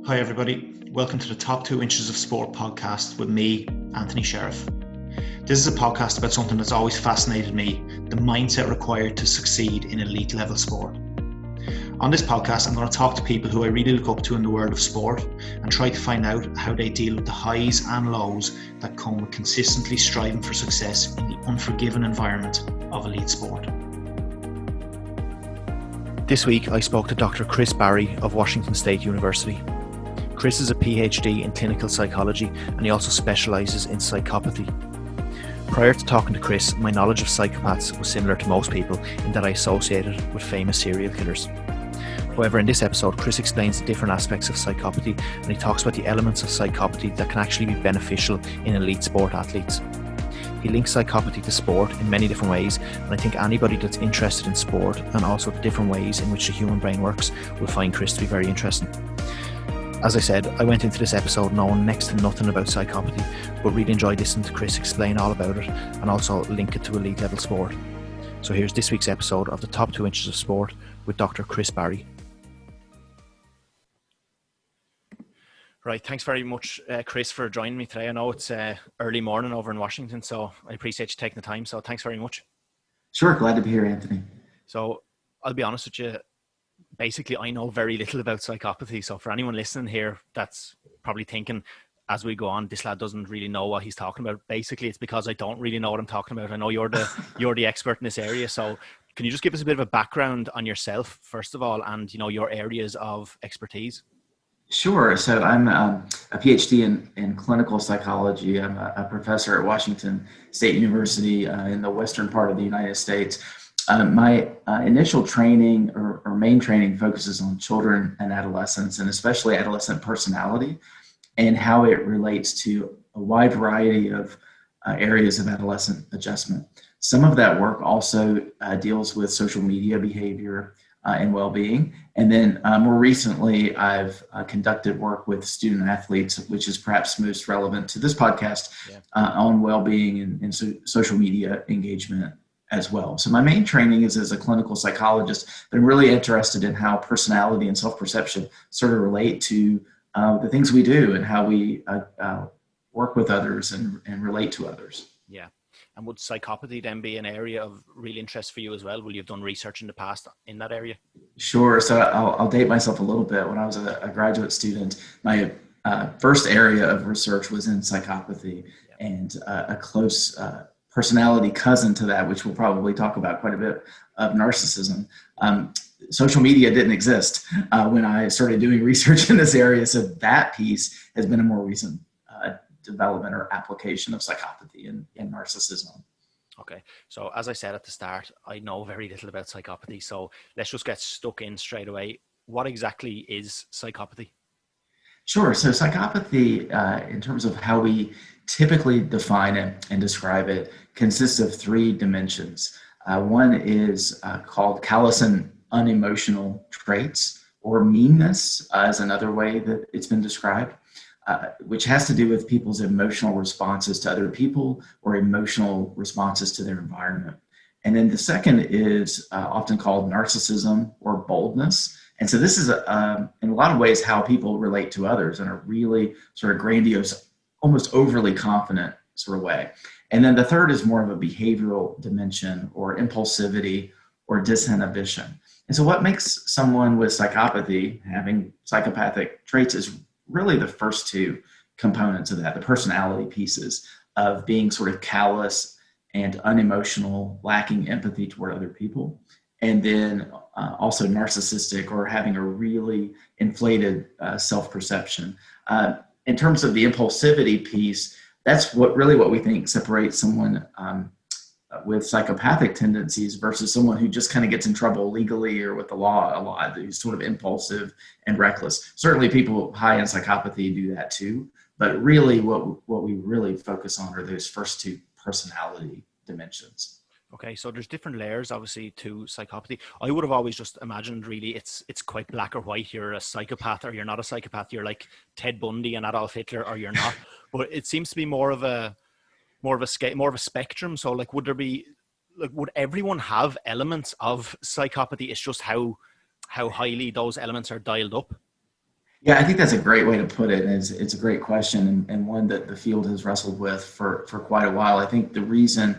Hi everybody, welcome to the Top 2 Inches of Sport podcast with me, Anthony Sheriff. This is a podcast about something that's always fascinated me, the mindset required to succeed in elite level sport. On this podcast, I'm going to talk to people who I really look up to in the world of sport and try to find out how they deal with the highs and lows that come with consistently striving for success in the unforgiving environment of elite sport. This week, I spoke to Dr. Chris Barry of Washington State University. Chris is a PhD in clinical psychology and he also specialises in psychopathy. Prior to talking to Chris, my knowledge of psychopaths was similar to most people in that I associated with famous serial killers. However, in this episode, Chris explains the different aspects of psychopathy and he talks about the elements of psychopathy that can actually be beneficial in elite sport athletes. He links psychopathy to sport in many different ways, and I think anybody that's interested in sport and also the different ways in which the human brain works will find Chris to be very interesting. As I said, I went into this episode knowing next to nothing about psychopathy, but really enjoyed listening to Chris explain all about it and also link it to elite level sport. So here's this week's episode of the Top 2 Inches of Sport with Dr. Chris Barry. Right, thanks very much, Chris, for joining me today. I know it's early morning over in Washington, so I appreciate you taking the time. So thanks very much. Sure, glad to be here, Anthony. So I'll be honest with you. Basically, I know very little about psychopathy. So for anyone listening here that's probably thinking as we go on, this lad doesn't really know what he's talking about. Basically, it's because I don't really know what I'm talking about. I know you're the expert in this area. So can you just give us a bit of a background on yourself, first of all, and your areas of expertise? Sure. So I'm a PhD in clinical psychology. I'm a professor at Washington State University in the western part of the United States. My initial training or main training focuses on children and adolescents, and especially adolescent personality and how it relates to a wide variety of areas of adolescent adjustment. Some of that work also deals with social media behavior and well-being. And then more recently, I've conducted work with student athletes, which is perhaps most relevant to this podcast, on well-being and social media engagement as well. So my main training is as a clinical psychologist, but I'm really interested in how personality and self-perception sort of relate to the things we do and how we work with others and relate to others. Yeah. And would psychopathy then be an area of real interest for you as well? Will you have done research in the past in that area? Sure. So I'll date myself a little bit. When I was a graduate student, my first area of research was in psychopathy, and a close personality cousin to that, which we'll probably talk about quite a bit, of narcissism. Social media didn't exist when I started doing research in this area. So that piece has been a more recent development or application of psychopathy and narcissism. Okay. So as I said at the start, I know very little about psychopathy. So let's just get stuck in straight away. What exactly is psychopathy? Sure. So psychopathy, in terms of how we typically define it and describe it, consists of three dimensions. One is called callous and unemotional traits, or meanness is another way that it's been described. Which has to do with people's emotional responses to other people or emotional responses to their environment. And then the second is often called narcissism or boldness. And so this is in a lot of ways how people relate to others in a really sort of grandiose, almost overly confident sort of way. And then the third is more of a behavioral dimension or impulsivity or disinhibition. And so what makes someone with psychopathy having psychopathic traits is really the first two components of that, the personality pieces of being sort of callous and unemotional, lacking empathy toward other people, and then also narcissistic or having a really inflated self-perception. In terms of the impulsivity piece, that's what we think separates someone with psychopathic tendencies versus someone who just kind of gets in trouble legally or with the law a lot, who's sort of impulsive and reckless. Certainly people high in psychopathy do that too, but really what we really focus on are those first two personality dimensions. Okay, so there's different layers, obviously, to psychopathy. I would have always just imagined, really, it's quite black or white. You're a psychopath or you're not a psychopath. You're like Ted Bundy and Adolf Hitler, or you're not. But it seems to be more of a spectrum. So, like, would everyone have elements of psychopathy? It's just how highly those elements are dialed up. Yeah, I think that's a great way to put it. And it's a great question, and one that the field has wrestled with for quite a while. I think the reason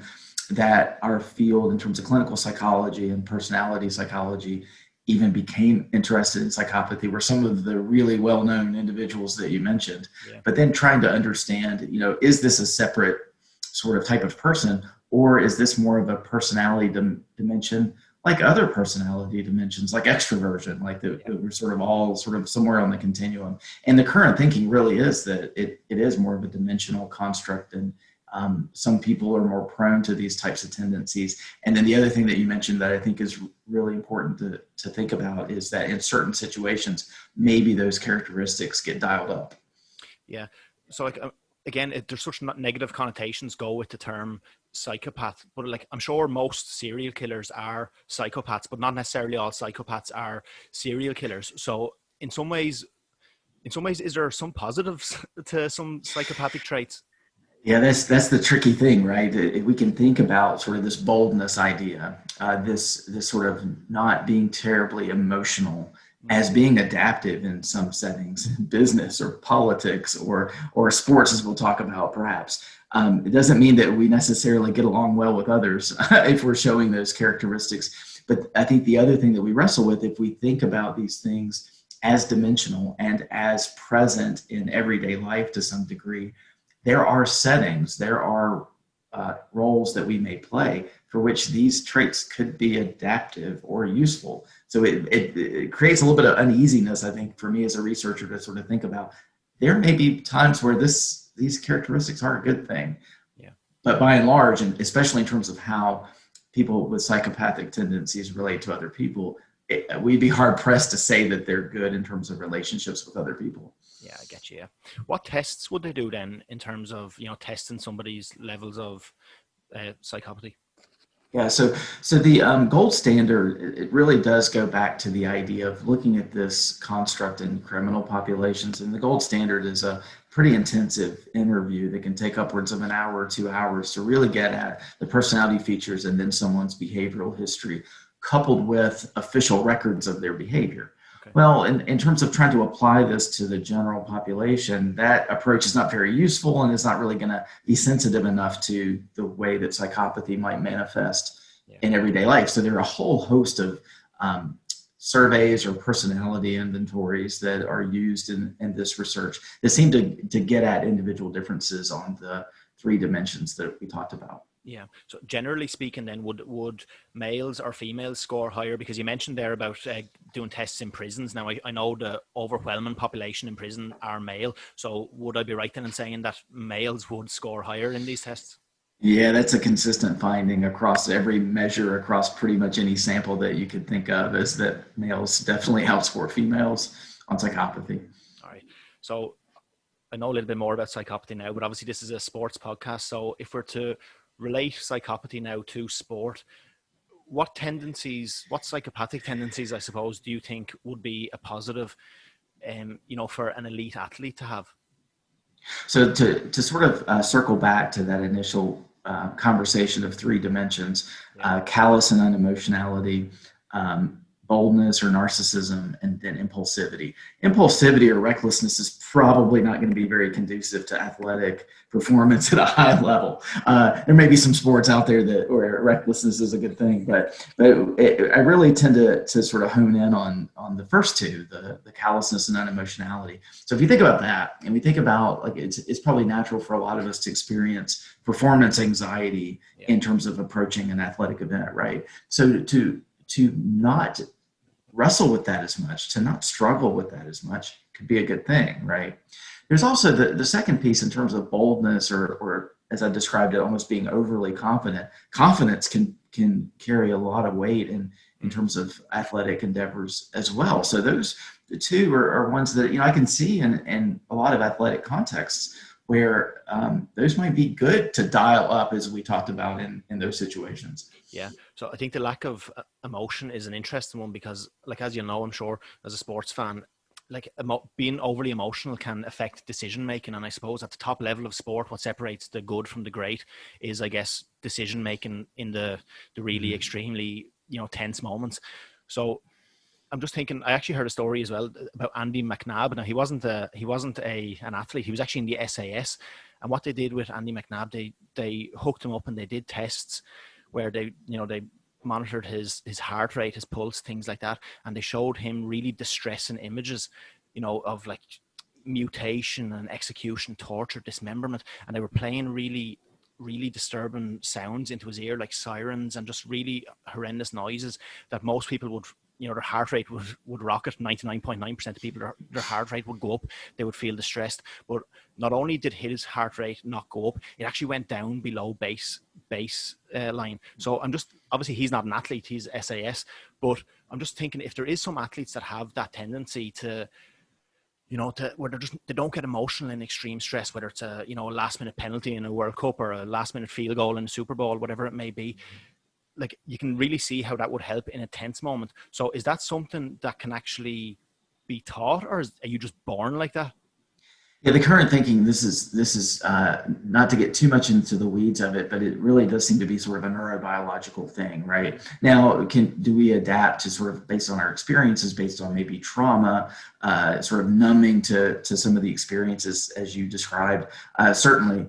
that our field, in terms of clinical psychology and personality psychology, even became interested in psychopathy were some of the really well-known individuals that you mentioned. Yeah. But then trying to understand, is this a separate sort of type of person, or is this more of a personality dimension, like other personality dimensions, like extroversion, like that we're sort of all sort of somewhere on the continuum. And the current thinking really is that it is more of a dimensional construct, and some people are more prone to these types of tendencies. And then the other thing that you mentioned that I think is really important to think about is that in certain situations, maybe those characteristics get dialed up. Yeah. So like, again, there's such negative connotations go with the term psychopath, but like I'm sure most serial killers are psychopaths, but not necessarily all psychopaths are serial killers. So in some ways, is there some positives to some psychopathic traits? Yeah, that's the tricky thing, right? We can think about sort of this boldness idea, this sort of not being terribly emotional, as being adaptive in some settings, business or politics or sports, as we'll talk about perhaps. It doesn't mean that we necessarily get along well with others if we're showing those characteristics. But I think the other thing that we wrestle with, if we think about these things as dimensional and as present in everyday life to some degree, there are settings, there are roles that we may play for which these traits could be adaptive or useful. So it creates a little bit of uneasiness, I think, for me as a researcher to sort of think about. There may be times where these characteristics are a good thing, Yeah. but by and large, and especially in terms of how people with psychopathic tendencies relate to other people, we'd be hard pressed to say that they're good in terms of relationships with other people. Yeah, I get you. Yeah. What tests would they do then in terms of, testing somebody's levels of psychopathy? Yeah, so the gold standard, it really does go back to the idea of looking at this construct in criminal populations, and the gold standard is a pretty intensive interview that can take upwards of an hour or 2 hours to really get at the personality features and then someone's behavioral history, coupled with official records of their behavior. Okay. Well, in terms of trying to apply this to the general population, that approach is not very useful and is not really going to be sensitive enough to the way that psychopathy might manifest in everyday life. So there are a whole host of surveys or personality inventories that are used in this research that seem to get at individual differences on the three dimensions that we talked about. Yeah. So generally speaking, then would males or females score higher? Because you mentioned there about doing tests in prisons. Now, I know the overwhelming population in prison are male. So would I be right then in saying that males would score higher in these tests? Yeah, that's a consistent finding across every measure, across pretty much any sample that you could think of, is that males definitely outscore females on psychopathy. All right. So I know a little bit more about psychopathy now, but obviously this is a sports podcast. So if we're to relate psychopathy now to sport, what psychopathic tendencies, I suppose, do you think would be a positive, for an elite athlete to have? So to sort of circle back to that initial conversation of three dimensions, callous and unemotionality, boldness or narcissism, and then impulsivity. Impulsivity or recklessness is probably not going to be very conducive to athletic performance at a high level. There may be some sports out there where recklessness is a good thing, but I really tend to sort of hone in on the first two, the callousness and unemotionality. So if you think about that, and we think about, like, it's probably natural for a lot of us to experience performance anxiety in terms of approaching an athletic event, right? So to not wrestle with that as much, to not struggle with that as much, could be a good thing, right? There's also the second piece in terms of boldness, or as I described it, almost being overly confident. Confidence can carry a lot of weight in terms of athletic endeavors as well. So those the two are ones that I can see in a lot of athletic contexts where those might be good to dial up, as we talked about in those situations. Yeah. So I think the lack of emotion is an interesting one because, like, as you know, I'm sure as a sports fan, like being overly emotional can affect decision making. And I suppose at the top level of sport, what separates the good from the great is, I guess, decision making in the really extremely, tense moments. So I'm just thinking, I actually heard a story as well about Andy McNabb. Now, he wasn't an athlete. He was actually in the SAS. And what they did with Andy McNabb, they hooked him up and they did tests where they monitored his heart rate, his pulse, things like that. And they showed him really distressing images, of like mutation and execution, torture, dismemberment. And they were playing really, really disturbing sounds into his ear, like sirens and just really horrendous noises that most people would, their heart rate would rocket. 99.9% of people, their heart rate would go up. They would feel distressed. But not only did his heart rate not go up, it actually went down below baseline. So obviously he's not an athlete, he's SAS, but I'm just thinking if there is some athletes that have that tendency to, where they don't get emotional in extreme stress, whether it's a last minute penalty in a World Cup or a last minute field goal in a Super Bowl, whatever it may be, like you can really see how that would help in a tense moment. So is that something that can actually be taught, or are you just born like that? Yeah, the current thinking, this is not to get too much into the weeds of it, but it really does seem to be sort of a neurobiological thing, right? Now, do we adapt to sort of based on our experiences, based on maybe trauma, sort of numbing to some of the experiences as you described? Certainly,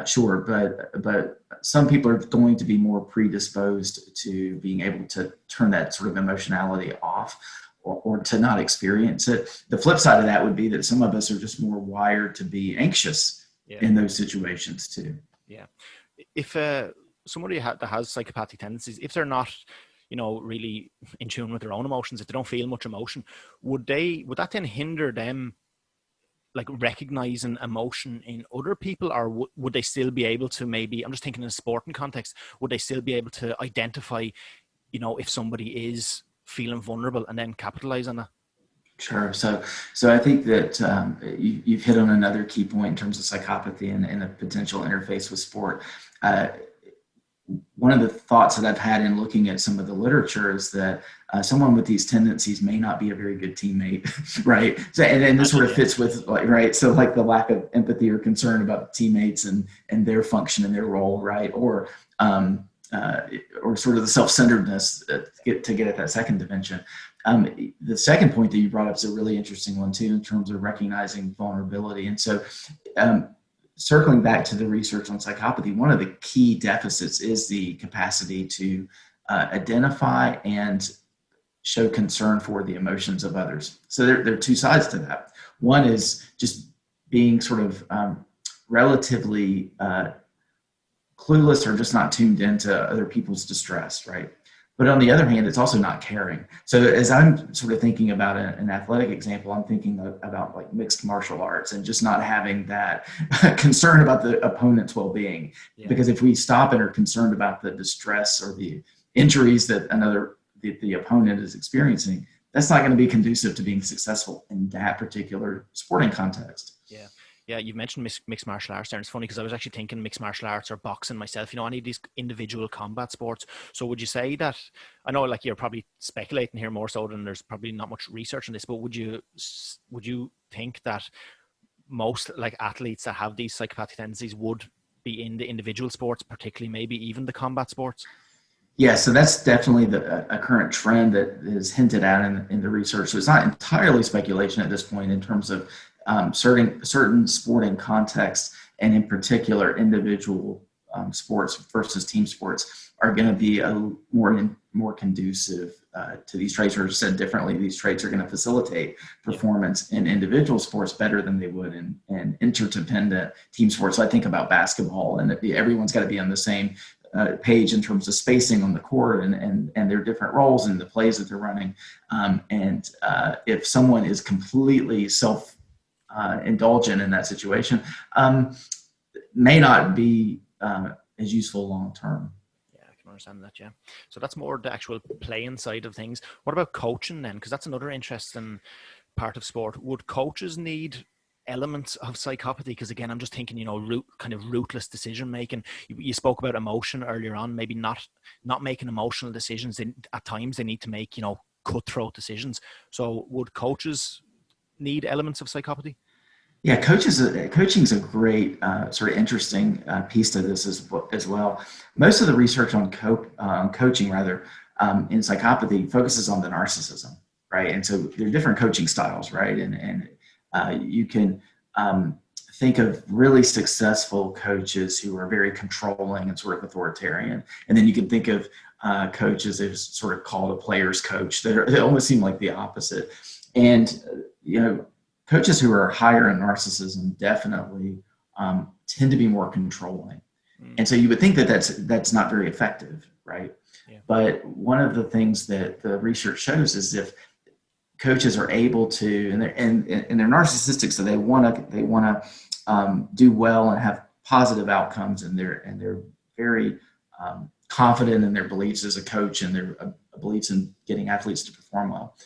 sure, but some people are going to be more predisposed to being able to turn that sort of emotionality off, or to not experience it. The flip side of that would be that some of us are just more wired to be anxious in those situations too. Yeah. If somebody that has psychopathic tendencies, if they're not, really in tune with their own emotions, if they don't feel much emotion, would that then hinder them like recognizing emotion in other people, or would they still be able to, maybe, I'm just thinking in a sporting context, would they still be able to identify, if somebody is feeling vulnerable and then capitalize on that? Sure. So I think that you've hit on another key point in terms of psychopathy and the potential interface with sport. One of the thoughts that I've had in looking at some of the literature is that someone with these tendencies may not be a very good teammate, right? So, and this sort of fits with, right? So like the lack of empathy or concern about teammates and their function and their role, right? Or sort of the self-centeredness to get at that second dimension. The second point that you brought up is a really interesting one too, in terms of recognizing vulnerability. And so circling back to the research on psychopathy, one of the key deficits is the capacity to identify and show concern for the emotions of others. So there are two sides to that. One is just being sort of relatively clueless or just not tuned into other people's distress, right? But on the other hand, it's also not caring. So as I'm sort of thinking about an athletic example, I'm thinking about like mixed martial arts and just not having that concern about the opponent's well-being. Yeah. Because if we stop and are concerned about the distress or the injuries that the opponent is experiencing, that's not going to be conducive to being successful in that particular sporting context. Yeah. Yeah, you mentioned mixed martial arts there, and it's funny because I was actually thinking mixed martial arts or boxing myself, any of these individual combat sports. So would you say that, I know like you're probably speculating here more so than there's probably not much research on this, but would you think that most like athletes that have these psychopathic tendencies would be in the individual sports, particularly maybe even the combat sports? Yeah, so that's definitely a current trend that is hinted at in the research. So it's not entirely speculation at this point in terms of certain sporting contexts, and in particular individual sports versus team sports are going to be more conducive to these traits, or said differently, these traits are going to facilitate performance in individual sports better than they would in interdependent team sports. So I think about basketball, and everyone's got to be on the same page in terms of spacing on the court and their different roles and the plays that they're running. If someone is completely indulgent in that situation, may not be as useful long term. Yeah, I can understand that. Yeah, so that's more the actual playing side of things. What about coaching then? Because that's another interesting part of sport. Would coaches need elements of psychopathy? Because again, I'm just thinking, kind of ruthless decision making. You spoke about emotion earlier on, maybe not making emotional decisions. At times they need to make, cutthroat decisions. So would coaches need elements of psychopathy? Yeah, coaching is a great sort of interesting piece to this as well. Most of the research on coaching, in psychopathy, focuses on the narcissism, right? And so there are different coaching styles, right? And you can think of really successful coaches who are very controlling and sort of authoritarian. And then you can think of coaches who's sort of called a player's coach. They almost seem like the opposite. And, coaches who are higher in narcissism definitely tend to be more controlling. And so you would think that that's not very effective, right? Yeah. But one of the things that the research shows is if coaches are able to, and they're narcissistic, so they want to do well and have positive outcomes, and they're very confident in their beliefs as a coach and their beliefs in getting athletes to perform well.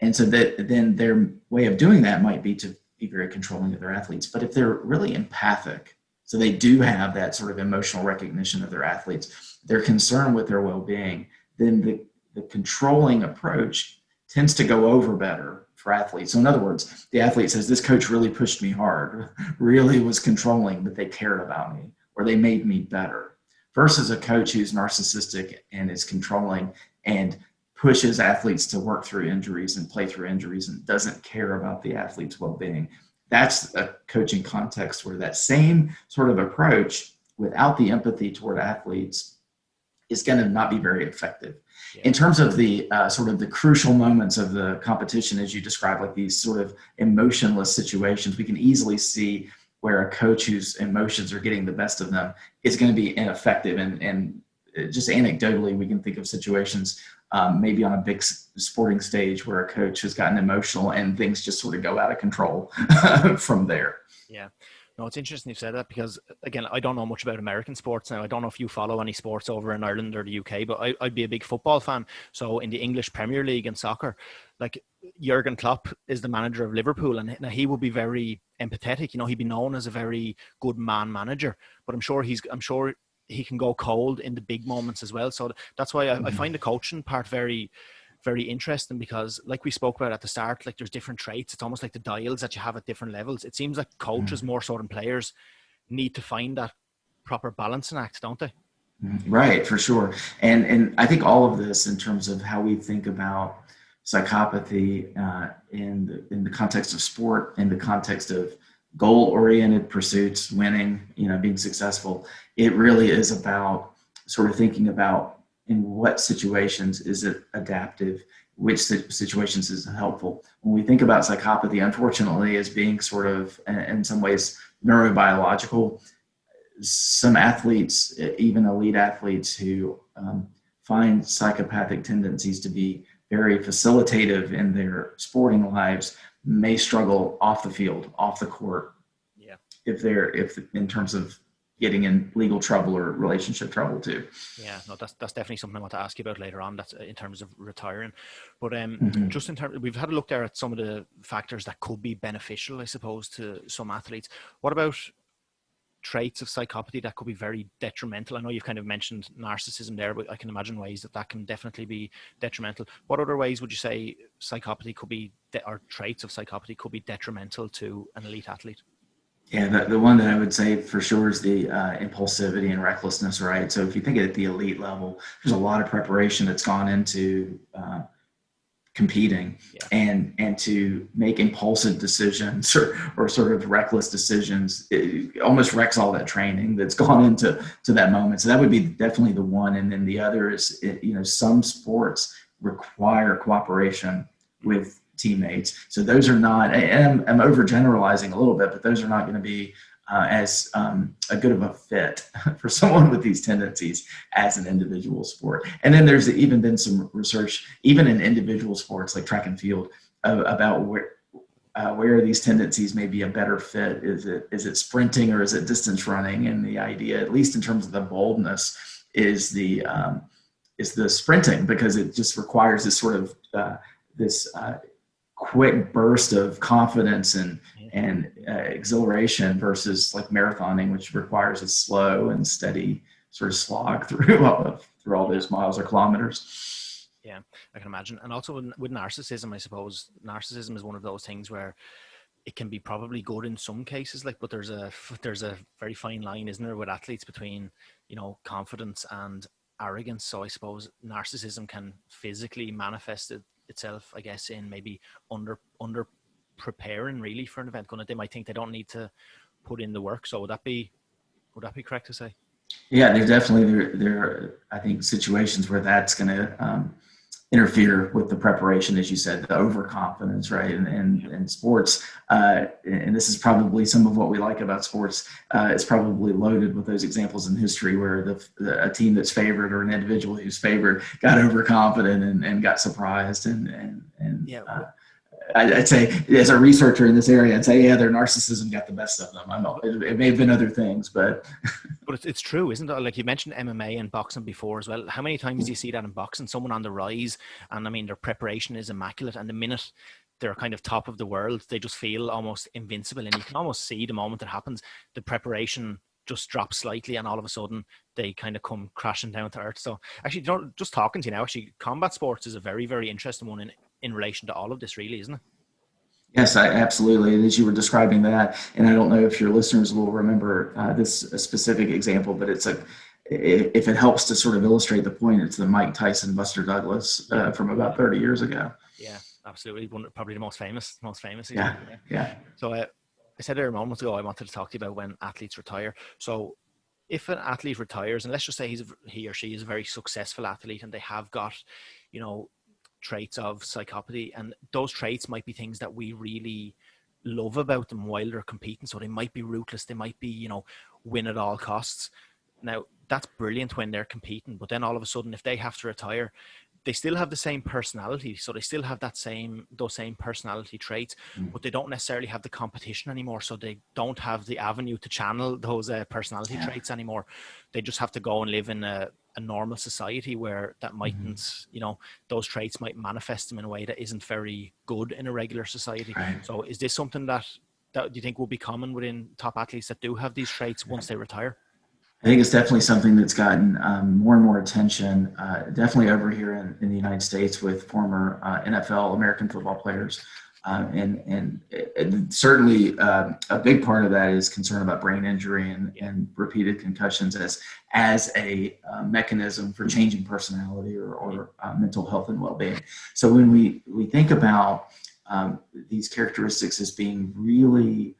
And so that then their way of doing that might be to be very controlling of their athletes. But if they're really empathic, so they do have that sort of emotional recognition of their athletes, they're concerned with their well-being, then the controlling approach tends to go over better for athletes. So in other words, the athlete says, this coach really pushed me hard, really was controlling, but they cared about me, or they made me better, versus a coach who's narcissistic and is controlling and pushes athletes to work through injuries and play through injuries and doesn't care about the athlete's well-being. That's a coaching context where that same sort of approach without the empathy toward athletes is going to not be very effective. Yeah. In terms of the sort of the crucial moments of the competition, as you described, like these sort of emotionless situations, we can easily see where a coach whose emotions are getting the best of them is going to be ineffective. And just anecdotally, we can think of situations maybe on a big sporting stage where a coach has gotten emotional and things just sort of go out of control from there. Yeah. No, it's interesting you said that because, again, I don't know much about American sports now. I don't know if you follow any sports over in Ireland or the UK, but I'd be a big football fan. So in the English Premier League and soccer, like Jurgen Klopp is the manager of Liverpool, and he would be very empathetic. He'd be known as a very good man manager, but I'm sure he can go cold in the big moments as well. So that's why I find the coaching part very, very interesting, because like we spoke about at the start, like there's different traits. It's almost like the dials that you have at different levels. It seems like coaches more so than players need to find that proper balancing act, don't they? Right, for sure. And I think all of this in terms of how we think about psychopathy in the context of sport, in the context of goal-oriented pursuits, winning, being successful, it really is about sort of thinking about in what situations is it adaptive, which situations is it helpful. When we think about psychopathy, unfortunately, as being sort of, in some ways, neurobiological, some athletes, even elite athletes who find psychopathic tendencies to be very facilitative in their sporting lives may struggle off the field, off the court. Yeah. If in terms of getting in legal trouble or relationship trouble too. Yeah, no, that's definitely something I want to ask you about later on. That's in terms of retiring, but just in terms, we've had a look there at some of the factors that could be beneficial, I suppose, to some athletes. What about traits of psychopathy that could be very detrimental? I know you've kind of mentioned narcissism there, but I can imagine ways that can definitely be detrimental. What other ways would you say psychopathy could be, or traits of psychopathy could be detrimental to an elite athlete? Yeah, the one that I would say for sure is the impulsivity and recklessness, right? So if you think at the elite level, there's a lot of preparation that's gone into competing, and to make impulsive decisions or sort of reckless decisions, it almost wrecks all that training that's gone into that moment. So that would be definitely the one. And then the other is, some sports require cooperation with teammates. So those are not, and I'm overgeneralizing a little bit, but those are not going to be as a good of a fit for someone with these tendencies as an individual sport. And then there's even been some research, even in individual sports like track and field, about where these tendencies may be a better fit. Is it sprinting or is it distance running? And the idea, at least in terms of the boldness, is the sprinting, because it just requires this sort of this quick burst of confidence and exhilaration, versus like marathoning, which requires a slow and steady sort of slog through all those miles or kilometers. Yeah, I can imagine. And also with narcissism, I suppose narcissism is one of those things where it can be probably good in some cases, but there's a very fine line, isn't there, with athletes between, confidence and arrogance. So I suppose narcissism can physically manifest itself, I guess, in maybe under preparing really for an event. They might think they don't need to put in the work. So would that be correct to say? Yeah, there's definitely there are, I think, situations where that's going to interfere with the preparation, as you said, the overconfidence, right? And sports, and this is probably some of what we like about sports. It's probably loaded with those examples in history where a team that's favored or an individual who's favored got overconfident and got surprised I'd say, as a researcher in this area, I'd say, yeah, their narcissism got the best of them. I know it may have been other things, but it's true, isn't it? Like you mentioned MMA and boxing before as well. How many times do you see that in boxing? Someone on the rise, and I mean, their preparation is immaculate, and the minute they're kind of top of the world, they just feel almost invincible, and you can almost see the moment it happens, the preparation just drops slightly, and all of a sudden they kind of come crashing down to earth. So actually, just talking to you now, actually, combat sports is a very, very interesting one in relation to all of this, really, isn't it? Yes, absolutely. As you were describing that, and I don't know if your listeners will remember this specific example, but it's if it helps to sort of illustrate the point, it's the Mike Tyson Buster Douglas from about 30 years ago. Yeah, absolutely. Probably the most famous. Yeah. So I said there a moment ago, I wanted to talk to you about when athletes retire. So if an athlete retires, and let's just say he or she is a very successful athlete, and they have got, traits of psychopathy, and those traits might be things that we really love about them while they're competing. So they might be ruthless, they might be, win at all costs. Now that's brilliant when they're competing, but then all of a sudden, if they have to retire, they still have the same personality. So they still have those same personality traits, but they don't necessarily have the competition anymore. So they don't have the avenue to channel those personality traits anymore. They just have to go and live in a normal society where that mightn't, those traits might manifest them in a way that isn't very good in a regular society. Right. So is this something that do you think will be common within top athletes that do have these traits once they retire? I think it's definitely something that's gotten more and more attention, definitely over here in the United States with former NFL, American football players. And certainly a big part of that is concern about brain injury and repeated concussions as a mechanism for changing personality or mental health and well-being. So when we think about these characteristics as being really,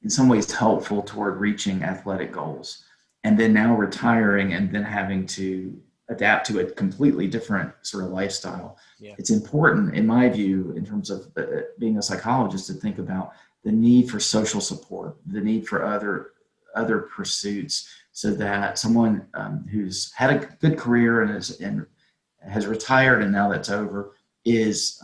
in some ways, helpful toward reaching athletic goals, and then now retiring and then having to adapt to a completely different sort of lifestyle. Yeah. It's important, in my view, in terms of being a psychologist, to think about the need for social support, the need for other pursuits, so that someone who's had a good career and has retired and now that's over is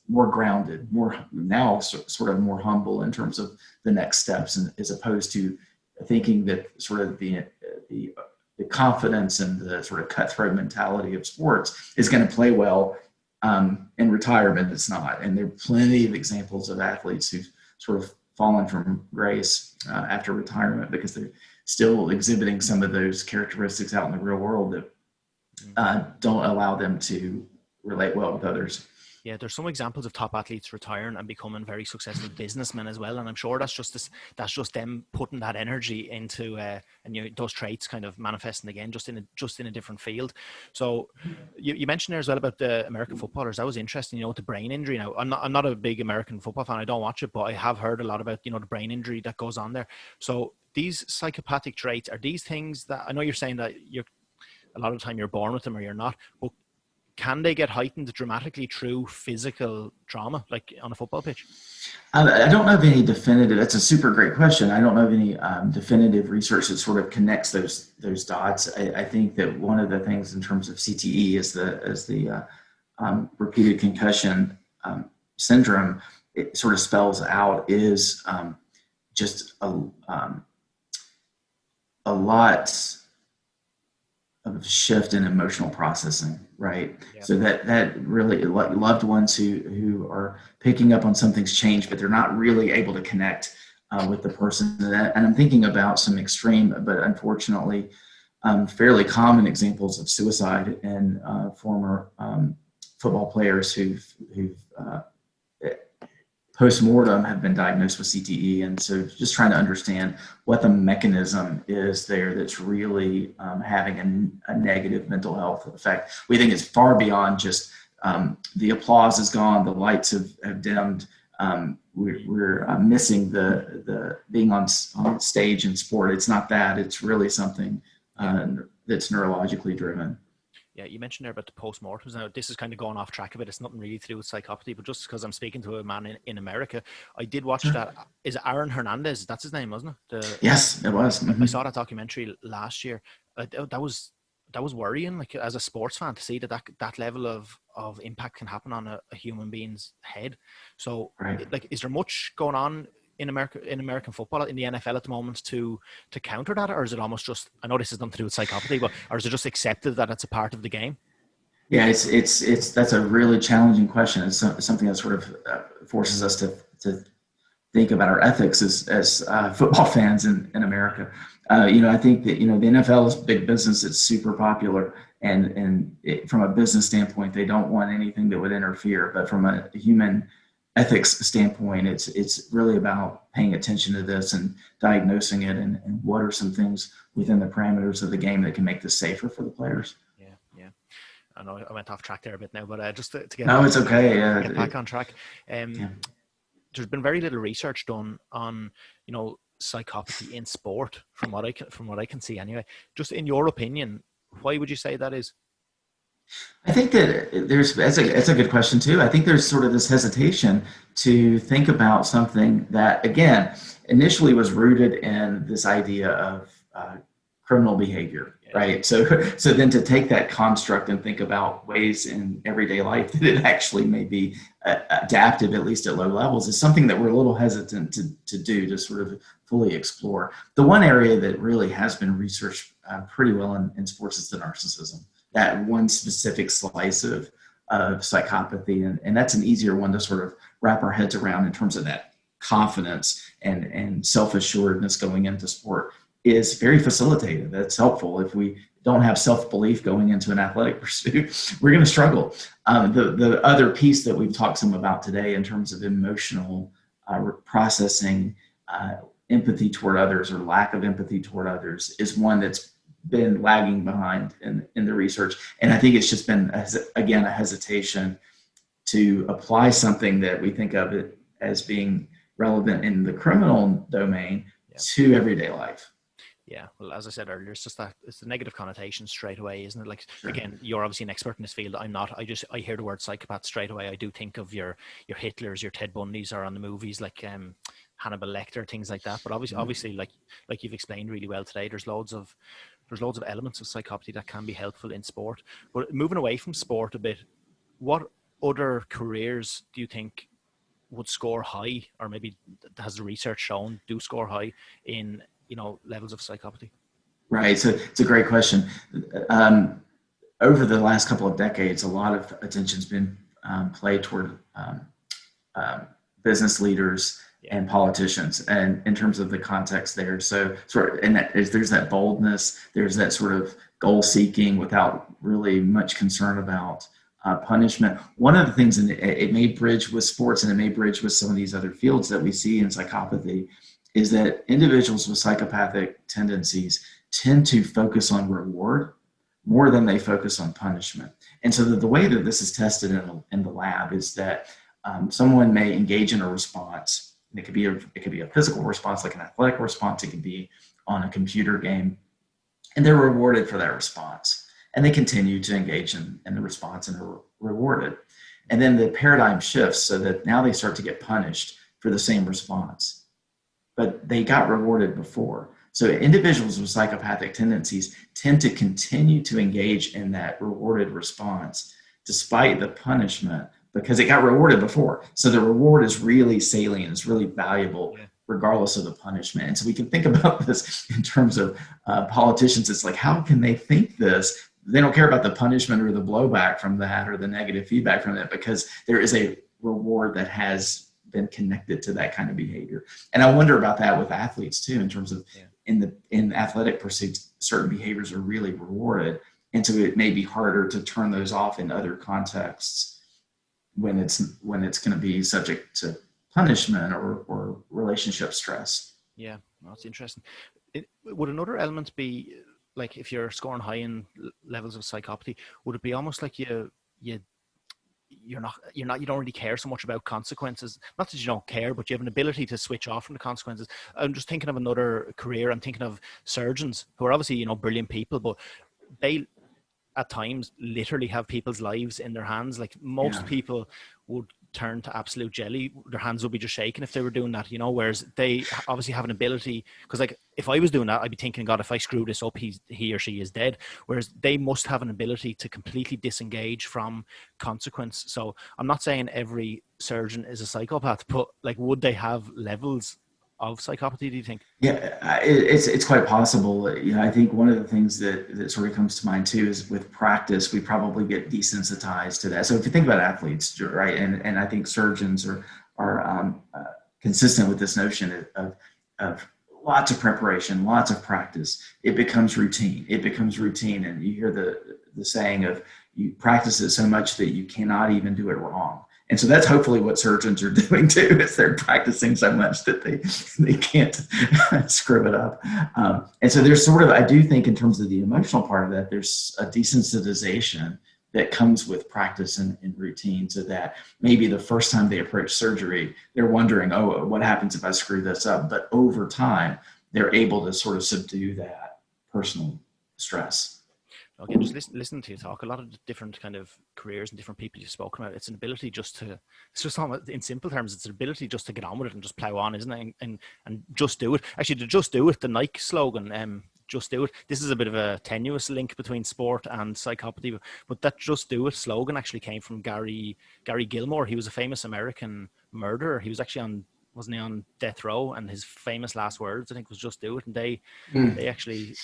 more grounded, now sort of more humble in terms of the next steps, and as opposed to thinking that sort of the confidence and the sort of cutthroat mentality of sports is going to play well in retirement. It's not. And there are plenty of examples of athletes who've sort of fallen from grace after retirement because they're still exhibiting some of those characteristics out in the real world that don't allow them to relate well with others. Yeah, there's some examples of top athletes retiring and becoming very successful businessmen as well, and I'm sure that's just them putting that energy into and those traits kind of manifesting again, just in a different field. So you mentioned there as well about the American footballers. That was interesting. The brain injury. Now I'm not a big American football fan. I don't watch it, but I have heard a lot about the brain injury that goes on there. So these psychopathic traits, are these things that, I know you're saying that a lot of the time you're born with them or you're not, but can they get heightened dramatically through physical trauma, like on a football pitch? I don't know of any definitive. That's a super great question. I don't know of any definitive research that sort of connects those dots. I think that one of the things in terms of CTE is the repeated concussion syndrome. It sort of spells out is just a lot of shift in emotional processing, right? Yep. So that really loved ones who are picking up on something's changed, but they're not really able to connect with the person. And I'm thinking about some extreme, but unfortunately fairly common examples of suicide in former football players who've post-mortem have been diagnosed with CTE. And so just trying to understand what the mechanism is there that's really having a negative mental health effect. We think it's far beyond just the applause is gone, the lights have dimmed. We're missing the being on stage in sport. It's not that. It's really something that's neurologically driven. Yeah, you mentioned there about the postmortems. Now, this is kind of going off track a bit. It's nothing really to do with psychopathy, but just because I'm speaking to a man in America, I did watch Sure. that. Is it Aaron Hernandez? That's his name, wasn't it? Yes, it was. I Mm-hmm. saw that documentary last year. That was worrying. Like as a sports fan, to see that level of impact can happen on a human being's head. So, Right. like, is there much going on in American football, in the NFL at the moment to counter that, or is it almost just? I know this is nothing to do with psychopathy, but or is it just accepted that it's a part of the game? Yeah, it's that's a really challenging question. It's something that sort of forces us to think about our ethics as football fans in America. I think that the NFL is big business. It's super popular, and from a business standpoint, they don't want anything that would interfere. But from a human ethics standpoint, it's really about paying attention to this and diagnosing it, and what are some things within the parameters of the game that can make this safer for the players. Yeah, yeah. I know I went off track there a bit now, but just to get No, back, it's okay. get back on track. Yeah. There's been very little research done on psychopathy in sport from what I can see anyway. Just in your opinion, why would you say that is? I think that it's a good question too. I think there's sort of this hesitation to think about something that, again, initially was rooted in this idea of criminal behavior, right? So then to take that construct and think about ways in everyday life that it actually may be adaptive, at least at low levels, is something that we're a little hesitant to do, to sort of fully explore. The one area that really has been researched pretty well in sports is the narcissism, that one specific slice of psychopathy. And that's an easier one to sort of wrap our heads around in terms of that confidence and self-assuredness going into sport is very facilitative. That's helpful. If we don't have self-belief going into an athletic pursuit, we're going to struggle. The other piece that we've talked some about today in terms of emotional processing, empathy toward others or lack of empathy toward others is one that's been lagging behind in the research. And I think it's just been, again, a hesitation to apply something that we think of it as being relevant in the criminal domain to everyday life. Yeah, well, as I said earlier, it's just that it's the negative connotation straight away, isn't it? Like, Sure. again, you're obviously an expert in this field. I'm not. I hear the word psychopath straight away. I do think of your Hitlers, your Ted Bundys are on the movies, like Hannibal Lecter, things like that. But obviously, like you've explained really well today, there's loads of elements of psychopathy that can be helpful in sport. But moving away from sport a bit, what other careers do you think would score high, or maybe has the research shown do score high in levels of psychopathy? Right. So it's a great question. Over the last couple of decades, a lot of attention's been played toward business leaders and politicians, and in terms of the context there. So there's that boldness, there's that sort of goal seeking without really much concern about punishment. One of the things, and it may bridge with sports and it may bridge with some of these other fields that we see in psychopathy, is that individuals with psychopathic tendencies tend to focus on reward more than they focus on punishment. And so the way that this is tested in the lab is that someone may engage in a response. And it could be a physical response, like an athletic response. It could be on a computer game, and they're rewarded for that response. And they continue to engage in the response and are rewarded. And then the paradigm shifts so that now they start to get punished for the same response, but they got rewarded before. So individuals with psychopathic tendencies tend to continue to engage in that rewarded response despite the punishment, because it got rewarded before. So the reward is really salient, it's really valuable regardless of the punishment. And so we can think about this in terms of politicians. It's like, how can they think this? They don't care about the punishment or the blowback from that or the negative feedback from that, because there is a reward that has been connected to that kind of behavior. And I wonder about that with athletes too, in terms of in athletic pursuits, certain behaviors are really rewarded. And so it may be harder to turn those off in other contexts when it's going to be subject to punishment or relationship stress. Yeah, that's interesting. Would another element be, like, if you're scoring high in levels of psychopathy, would it be almost like you you don't really care so much about consequences. Not that you don't care, but you have an ability to switch off from the consequences. I'm just thinking of another career. I'm thinking of surgeons who are obviously, brilliant people, but they at times literally have people's lives in their hands. Like most people would turn to absolute jelly. Their hands would be just shaking if they were doing that, whereas they obviously have an ability, because like if I was doing that, I'd be thinking, God, if I screw this up, he or she is dead. Whereas they must have an ability to completely disengage from consequence. So I'm not saying every surgeon is a psychopath, but like, would they have levels of psychopathy, do you think? Yeah, it's quite possible. I think one of the things that sort of comes to mind too is with practice, we probably get desensitized to that. So if you think about athletes, right, and I think surgeons are consistent with this notion of lots of preparation, lots of practice. It becomes routine. And you hear the saying of, you practice it so much that you cannot even do it wrong. And so that's hopefully what surgeons are doing too, is they're practicing so much that they can't screw it up. And so there's sort of, I do think in terms of the emotional part of that, there's a desensitization that comes with practice and routine, so that maybe the first time they approach surgery, they're wondering, oh, what happens if I screw this up? But over time, they're able to sort of subdue that personal stress. Again, just listening to you talk, a lot of different kind of careers and different people you've spoken about, it's an ability it's just almost, in simple terms, it's an ability just to get on with it and just plow on, isn't it? And just do it. Actually, to just do it, the Nike slogan, just do it. This is a bit of a tenuous link between sport and psychopathy, but that just do it slogan actually came from Gary Gilmore. He was a famous American murderer. He was actually wasn't he on death row? And his famous last words, I think, was just do it. And they actually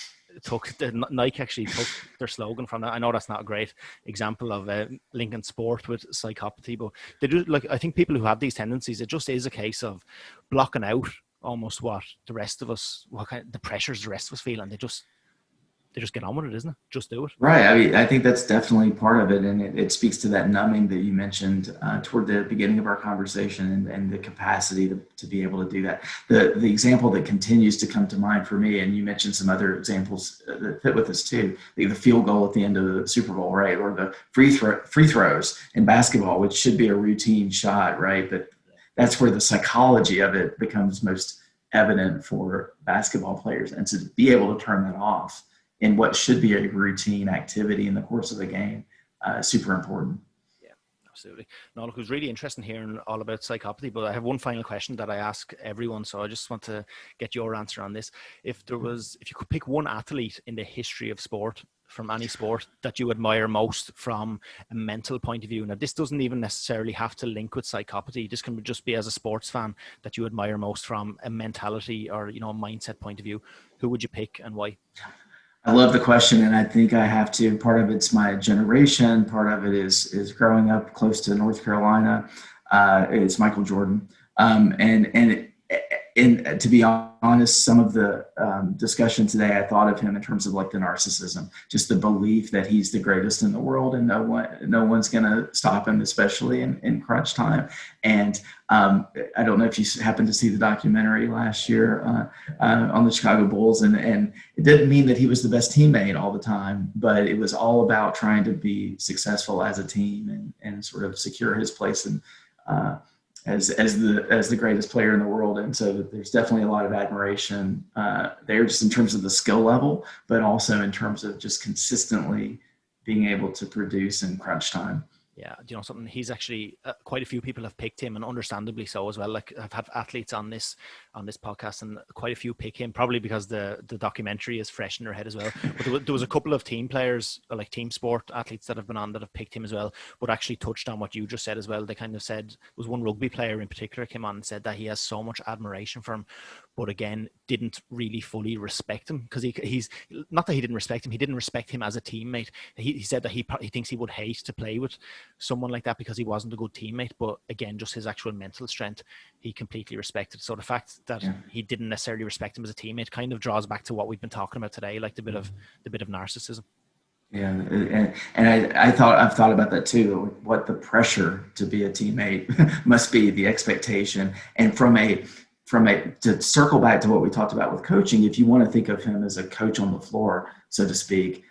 Nike actually took their slogan from that. I know that's not a great example of linking sport with psychopathy, but they do, like, I think people who have these tendencies, it just is a case of blocking out almost what the rest of us, the pressures the rest of us feel, and they just get on with it, isn't it? Just do it. Right. I mean, I think that's definitely part of it. And it speaks to that numbing that you mentioned toward the beginning of our conversation, and the capacity to be able to do that. The example that continues to come to mind for me, and you mentioned some other examples that fit with this too, the field goal at the end of the Super Bowl, right? Or the free throws in basketball, which should be a routine shot, right? But that's where the psychology of it becomes most evident for basketball players. And to be able to turn that off in what should be a routine activity in the course of the game, super important. Yeah, absolutely. No, look, it was really interesting hearing all about psychopathy, but I have one final question that I ask everyone, so I just want to get your answer on this. If you could pick one athlete in the history of sport, from any sport, that you admire most from a mental point of view, now this doesn't even necessarily have to link with psychopathy, this can just be as a sports fan, that you admire most from a mentality or a mindset point of view, who would you pick and why? I love the question, and I think I have to. Part of it's my generation. Part of it is growing up close to North Carolina. It's Michael Jordan, and to be honest, some of the discussion today, I thought of him in terms of like the narcissism, just the belief that he's the greatest in the world and no one's going to stop him, especially in crunch time. And I don't know if you happened to see the documentary last year on the Chicago Bulls, and it didn't mean that he was the best teammate all the time, but it was all about trying to be successful as a team and sort of secure his place and as the greatest player in the world. And so there's definitely a lot of admiration there, just in terms of the skill level, but also in terms of just consistently being able to produce in crunch time. Yeah, something, he's actually quite a few people have picked him, and understandably so as well. Like, I've had athletes on this podcast, and quite a few pick him, probably because the documentary is fresh in their head as well. But there was a couple of team players, like team sport athletes, that have been on that have picked him as well, but actually touched on what you just said as well. They kind of said, there was one rugby player in particular came on and said that he has so much admiration for him, but again, didn't really fully respect him, because he's not that he didn't respect him, he didn't respect him as a teammate. He said that he thinks he would hate to play with someone like that because he wasn't a good teammate, but again, just his actual mental strength, he completely respected. So the fact that he didn't necessarily respect him as a teammate kind of draws back to what we've been talking about today, like the bit of narcissism. Yeah, and I've thought about that too. What the pressure to be a teammate must be, the expectation, and to circle back to what we talked about with coaching, if you want to think of him as a coach on the floor, so to speak,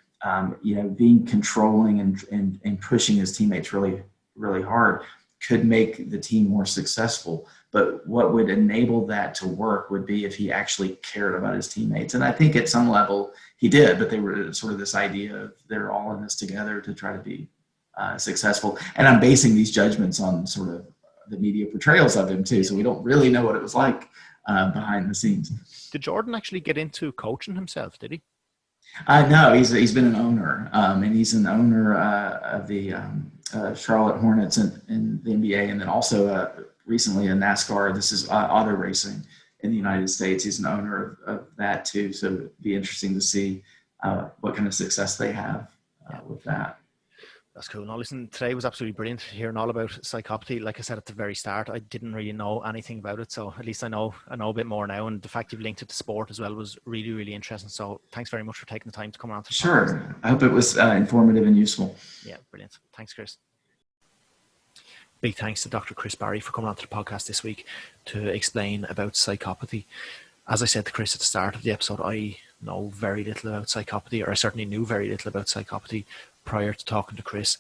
being controlling and pushing his teammates really, really hard, could make the team more successful. But what would enable that to work would be if he actually cared about his teammates. And I think at some level he did, but they were sort of this idea of they're all in this together to try to be successful. And I'm basing these judgments on sort of the media portrayals of him too. So we don't really know what it was like behind the scenes. Did Jordan actually get into coaching himself? Did he? No, he's been an owner, and he's an owner of the Charlotte Hornets in the NBA, and then also recently in NASCAR. This is auto racing in the United States. He's an owner of that too. So it'd be interesting to see what kind of success they have with that. That's cool. Now, listen, today was absolutely brilliant hearing all about psychopathy. Like I said at the very start, I didn't really know anything about it. So at least I know a bit more now. And the fact you've linked it to sport as well was really, really interesting. So thanks very much for taking the time to come on to the Sure. podcast. I hope it was informative and useful. Yeah, brilliant. Thanks, Chris. Big thanks to Dr. Chris Barry for coming on to the podcast this week to explain about psychopathy. As I said to Chris at the start of the episode, I know very little about psychopathy, or I certainly knew very little about psychopathy prior to talking to Chris,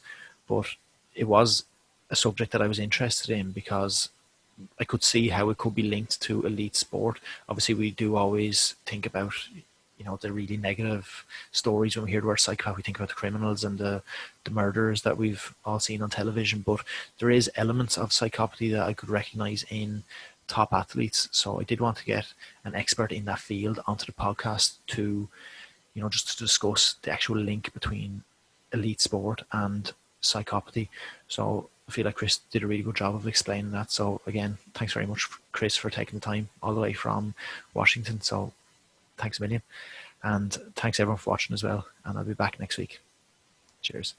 but it was a subject that I was interested in because I could see how it could be linked to elite sport. Obviously, we do always think about, the really negative stories when we hear the word psychopath. We think about the criminals and the murderers that we've all seen on television, but there is elements of psychopathy that I could recognize in top athletes. So I did want to get an expert in that field onto the podcast to, just to discuss the actual link between elite sport and psychopathy. So I feel like Chris did a really good job of explaining that. So again, thanks very much, Chris, for taking the time all the way from Washington. So thanks a million. And thanks everyone for watching as well. And I'll be back next week. Cheers.